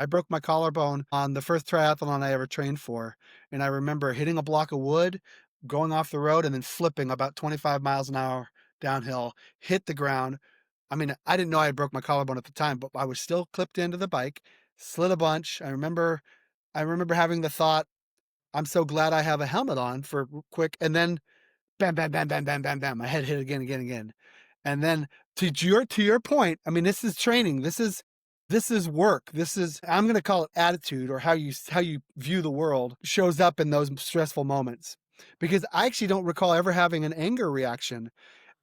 I broke my collarbone on the first triathlon I ever trained for, and I remember hitting a block of wood, going off the road, and then flipping about 25 miles an hour downhill, hit the ground. I mean, I didn't know I had broke my collarbone at the time, but I was still clipped into the bike, slid a bunch. I remember having the thought, "I'm so glad I have a helmet on for quick," and then bam, bam, bam, bam, bam, bam, bam. My head hit again, again, again. And then to your point, I mean, this is training. This is work. This is, I'm going to call it attitude, or how you view the world shows up in those stressful moments. Because I actually don't recall ever having an anger reaction.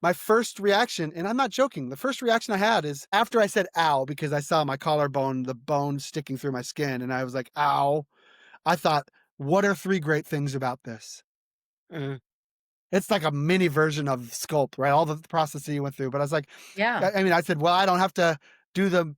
My first reaction, and I'm not joking, the first reaction I had is after I said ow, because I saw my collarbone, the bone sticking through my skin, and I was like, ow. I thought, what are three great things about this? It's like a mini version of Sculpt, right? All the processes you went through. But I was like, Yeah. I mean, I said, well, I don't have to do the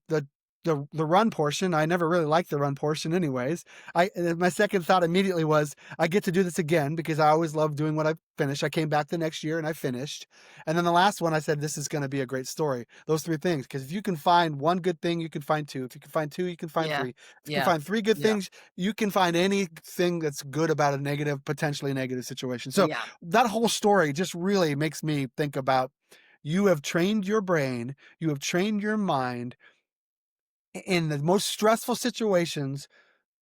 run portion. I never really liked the run portion anyways. And then my second thought immediately was, I get to do this again because I always love doing what I finish. I came back the next year and I finished. And then the last one, I said, this is going to be a great story. Those three things. Because if you can find one good thing, you can find two. If you can find two, you can find Yeah. three. If you can Yeah. find three good Yeah. things, you can find anything that's good about a negative, potentially negative situation. So Yeah. that whole story just really makes me think about, you have trained your brain, you have trained your mind in the most stressful situations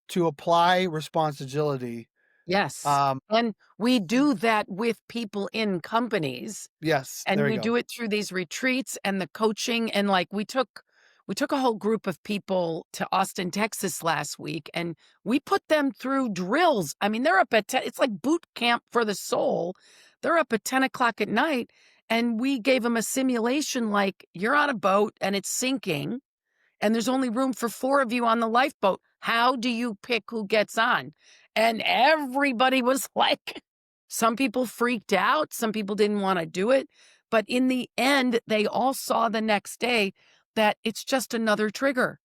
to apply responsibility. Yes. Um, And we do that with people in companies, yes, and there you we go. do it through these retreats and the coaching, and, like, we took a whole group of people to Austin, Texas last week, and we put them through drills. I mean, they're up at it's like boot camp for the soul. They're up at 10 o'clock at night, and we gave them a simulation like, "You're on a boat and it's sinking, and there's only room for 4 of you on the lifeboat. How do you pick who gets on?" And everybody was like, some people freaked out, some people didn't wanna do it, but in the end, they all saw the next day that it's just another trigger.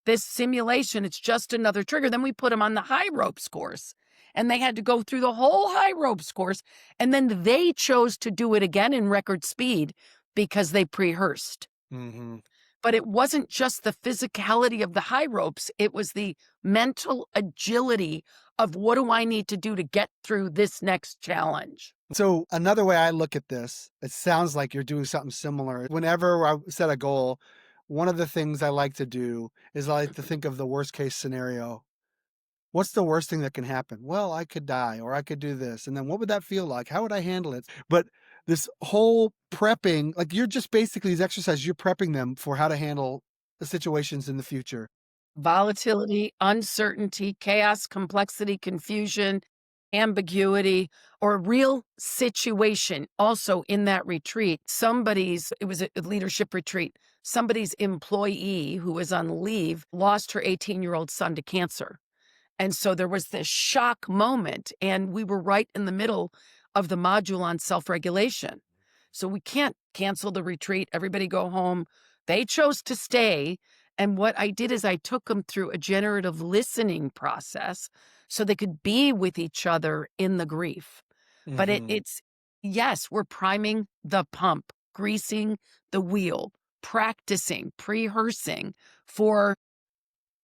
This simulation, it's just another trigger. Then we put them on the high ropes course, and they had to go through the whole high ropes course, and then they chose to do it again in record speed because they pre-rehearsed. Mhm. But it wasn't just the physicality of the high ropes, it was the mental agility of, what do I need to do to get through this next challenge? So another way I look at this, it sounds like you're doing something similar. Whenever I set a goal, one of the things I like to do is I like to think of the worst case scenario. What's the worst thing that can happen? Well, I could die, or I could do this. And then what would that feel like? How would I handle it? But this whole prepping, like, you're just basically, these exercises, you're prepping them for how to handle the situations in the future. Volatility, uncertainty, chaos, complexity, confusion, ambiguity, or real situation. Also in that retreat, it was a leadership retreat. Somebody's employee who was on leave lost her 18-year-old son to cancer. And so there was this shock moment, and we were right in the middle of the module on self-regulation. So we can't cancel the retreat, everybody go home. They chose to stay, and what I did is I took them through a generative listening process so they could be with each other in the grief. But Mhm. it's yes, we're priming the pump, greasing the wheel, practicing, pre-rehearsing for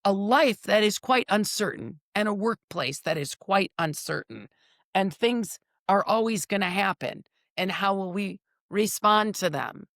a life that is quite uncertain and a workplace that is quite uncertain, and things are always going to happen. And how will we respond to them?